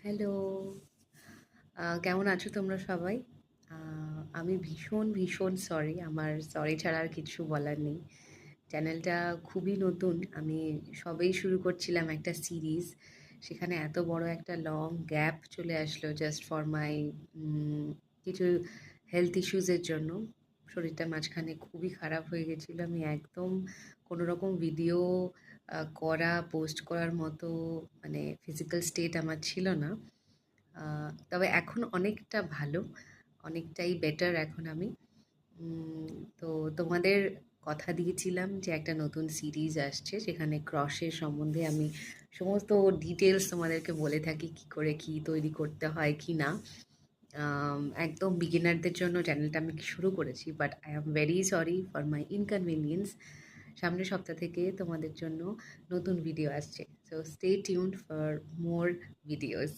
Hello, কেমন আছো তোমরা সবাই? আমি ভীষণ, ভীষণ সরি। আমার সরি ছাড়া আর কিচ্ছু বলার নেই। চ্যানেলটা খুবই নতুন। আমি সবেই শুরু করছিলাম একটা সিরিজ। সেখানে এত বড় একটা লং গ্যাপ চলে আসলো জাস্ট ফর মাই কিছু হেলথ ইস্যুজের জন্য। শরীরটা মাঝখানে খুবই খারাপ হয়ে গেছিলো। আমি একদম কোনো রকম ভিডিও করা, পোস্ট করার মতো মানে ফিজিক্যাল স্টেট আমার ছিল না। তবে এখন অনেকটা ভালো, অনেকটাই বেটার এখন আমি। উম, তো তোমাদের কথা দিয়েছিলাম যে একটা নতুন সিরিজ আসছে, সেখানে ক্রশের সম্বন্ধে আমি সমস্ত ডিটেলস তোমাদেরকে বলে থাকি, কি করে কি তৈরি করতে হয় কি না। একদম বিগিনারদের জন্য চ্যানেলটা আমি শুরু করেছি, but I am very sorry for my inconvenience. সামনের সপ্তাহ থেকে তোমাদের জন্য নতুন ভিডিও আসছে, so stay tuned for more videos.